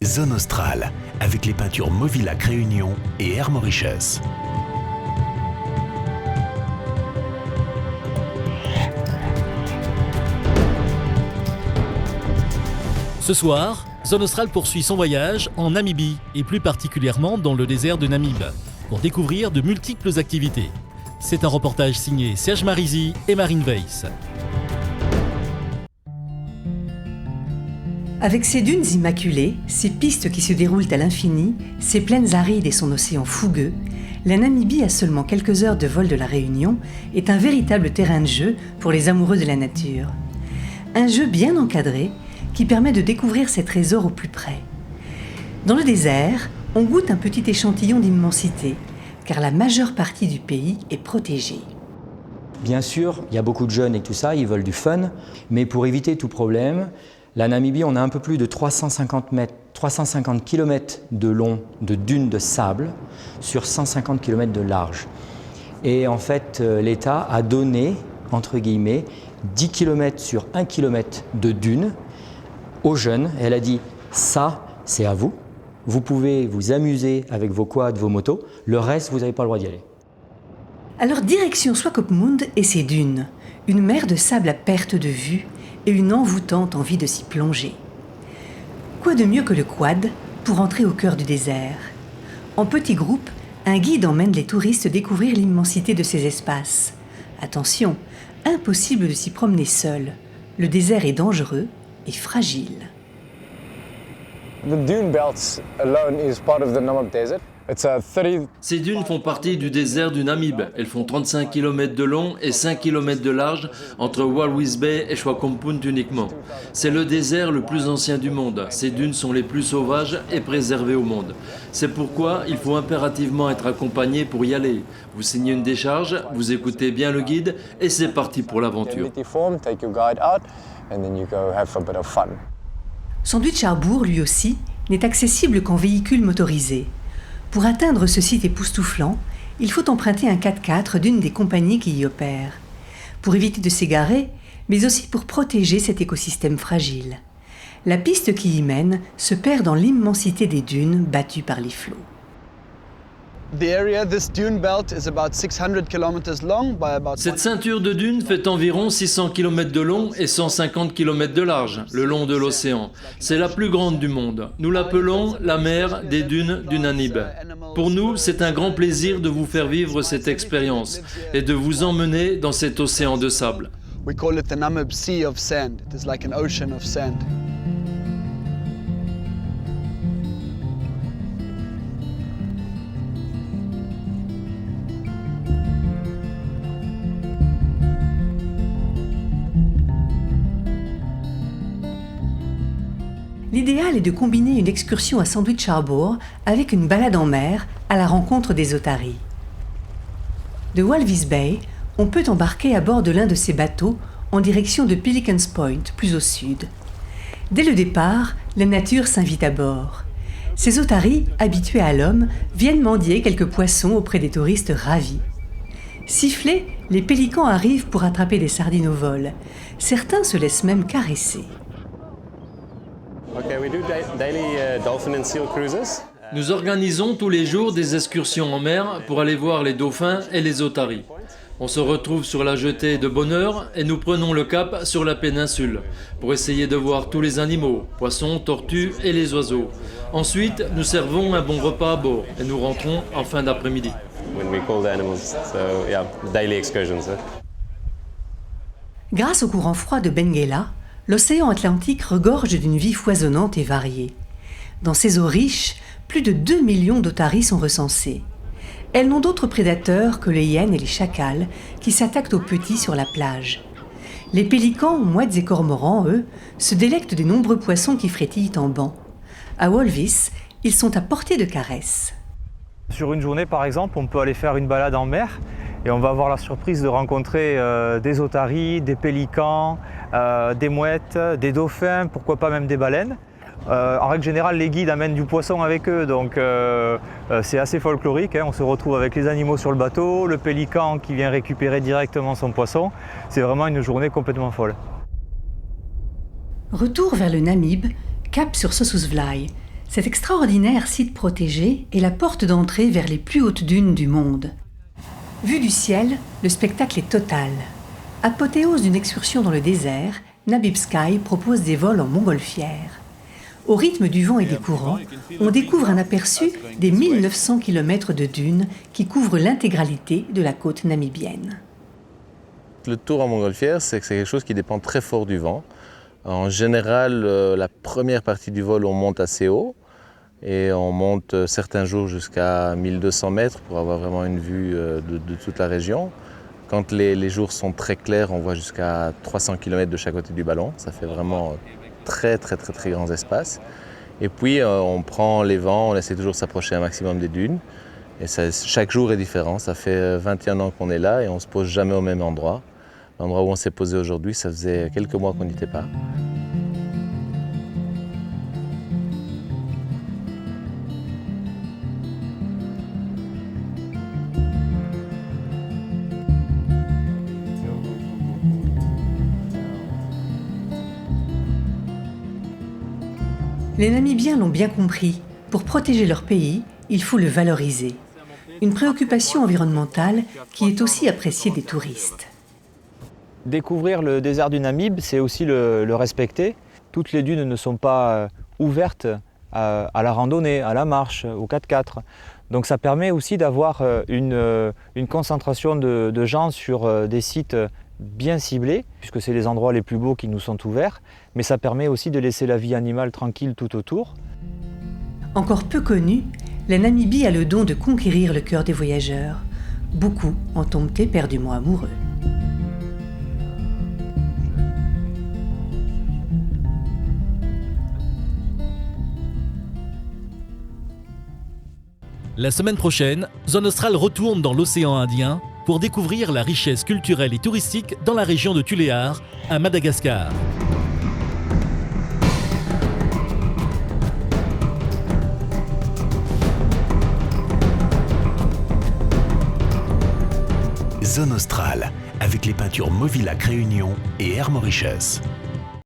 Zone Australe, avec les peintures Movilac Réunion et Air Mauritius. Ce soir, Zone Australe poursuit son voyage en Namibie, et plus particulièrement dans le désert de Namib, pour découvrir de multiples activités. C'est un reportage signé Serge Marisy et Marine Weiss. Avec ses dunes immaculées, ses pistes qui se déroulent à l'infini, ses plaines arides et son océan fougueux, la Namibie, à seulement quelques heures de vol de la Réunion, est un véritable terrain de jeu pour les amoureux de la nature. Un jeu bien encadré qui permet de découvrir ces trésors au plus près. Dans le désert, on goûte un petit échantillon d'immensité, car la majeure partie du pays est protégée. Bien sûr, il y a beaucoup de jeunes et tout ça, ils veulent du fun, mais pour éviter tout problème, la Namibie, on a un peu plus de 350 km de long de dunes de sable sur 150 km de large. Et en fait, l'État a donné, entre guillemets, 10 km sur 1 km de dunes aux jeunes. Elle a dit, ça, c'est à vous. Vous pouvez vous amuser avec vos quads, vos motos. Le reste, vous n'avez pas le droit d'y aller. Alors direction Swakopmund et ses dunes, une mer de sable à perte de vue et une envoûtante envie de s'y plonger. Quoi de mieux que le quad pour entrer au cœur du désert ? En petits groupes, un guide emmène les touristes découvrir l'immensité de ces espaces. Attention, impossible de s'y promener seul. Le désert est dangereux et fragile. The dune belts alone is part of the Namib Desert. Ces dunes font partie du désert du Namib. Elles font 35 km de long et 5 km de large entre Walvis Bay et Swakopmund uniquement. C'est le désert le plus ancien du monde. Ces dunes sont les plus sauvages et préservées au monde. C'est pourquoi il faut impérativement être accompagné pour y aller. Vous signez une décharge, vous écoutez bien le guide et c'est parti pour l'aventure. Sandwich Harbour, lui aussi, n'est accessible qu'en véhicule motorisé. Pour atteindre ce site époustouflant, il faut emprunter un 4x4 d'une des compagnies qui y opèrent. Pour éviter de s'égarer, mais aussi pour protéger cet écosystème fragile. La piste qui y mène se perd dans l'immensité des dunes battues par les flots. Cette ceinture de dunes fait environ 600 km de long et 150 km de large, le long de l'océan. C'est la plus grande du monde. Nous l'appelons la mer des dunes du Namib. Pour nous, c'est un grand plaisir de vous faire vivre cette expérience et de vous emmener dans cet océan de sable. We call it the Namib Sea of Sand. It is like an ocean of sand. L'idéal est de combiner une excursion à Sandwich Harbour avec une balade en mer à la rencontre des otaries. De Walvis Bay, on peut embarquer à bord de l'un de ces bateaux en direction de Pelicans Point, plus au sud. Dès le départ, la nature s'invite à bord. Ces otaries, habituées à l'homme, viennent mendier quelques poissons auprès des touristes ravis. Sifflés, les pélicans arrivent pour attraper des sardines au vol. Certains se laissent même caresser. Nous organisons tous les jours des excursions en mer pour aller voir les dauphins et les otaries. On se retrouve sur la jetée de Bonheur et nous prenons le cap sur la péninsule pour essayer de voir tous les animaux, poissons, tortues et les oiseaux. Ensuite, nous servons un bon repas à bord et nous rentrons en fin d'après-midi. Grâce au courant froid de Benguela, l'océan Atlantique regorge d'une vie foisonnante et variée. Dans ces eaux riches, plus de 2 millions d'otaries sont recensées. Elles n'ont d'autres prédateurs que les hyènes et les chacals qui s'attaquent aux petits sur la plage. Les pélicans, mouettes et cormorans, eux, se délectent des nombreux poissons qui frétillent en banc. À Walvis, ils sont à portée de caresse. Sur une journée, par exemple, on peut aller faire une balade en mer et on va avoir la surprise de rencontrer des otaries, des pélicans, des mouettes, des dauphins, pourquoi pas même des baleines. En règle générale, les guides amènent du poisson avec eux, donc c'est assez folklorique. On se retrouve avec les animaux sur le bateau, le pélican qui vient récupérer directement son poisson. C'est vraiment une journée complètement folle. Retour vers le Namib, cap sur Sossusvlei. Cet extraordinaire site protégé est la porte d'entrée vers les plus hautes dunes du monde. Vu du ciel, le spectacle est total. Apothéose d'une excursion dans le désert, Namib Sky propose des vols en montgolfière. Au rythme du vent et des courants, on découvre un aperçu des 1900 km de dunes qui couvrent l'intégralité de la côte namibienne. Le tour en montgolfière, c'est quelque chose qui dépend très fort du vent. En général, la première partie du vol, on monte assez haut et on monte certains jours jusqu'à 1200 mètres pour avoir vraiment une vue de toute la région. Quand les jours sont très clairs, on voit jusqu'à 300 km de chaque côté du ballon. Ça fait vraiment très grands espaces. Et puis, on prend les vents, on essaie toujours de s'approcher un maximum des dunes. Et chaque jour est différent. Ça fait 21 ans qu'on est là et on ne se pose jamais au même endroit. L'endroit où on s'est posé aujourd'hui, ça faisait quelques mois qu'on n'y était pas. Les Namibiens l'ont bien compris. Pour protéger leur pays, il faut le valoriser. Une préoccupation environnementale qui est aussi appréciée des touristes. Découvrir le désert du Namib, c'est aussi le respecter. Toutes les dunes ne sont pas ouvertes à la randonnée, à la marche, au 4x4. Donc ça permet aussi d'avoir une concentration de gens sur des sites bien ciblés, puisque c'est les endroits les plus beaux qui nous sont ouverts, mais ça permet aussi de laisser la vie animale tranquille tout autour. Encore peu connue, la Namibie a le don de conquérir le cœur des voyageurs. Beaucoup en tombent éperdument amoureux. La semaine prochaine, Zone Australe retourne dans l'océan Indien pour découvrir la richesse culturelle et touristique dans la région de Tuléar, à Madagascar. Zone Australe, avec les peintures Movilac Réunion et Air Mauritius.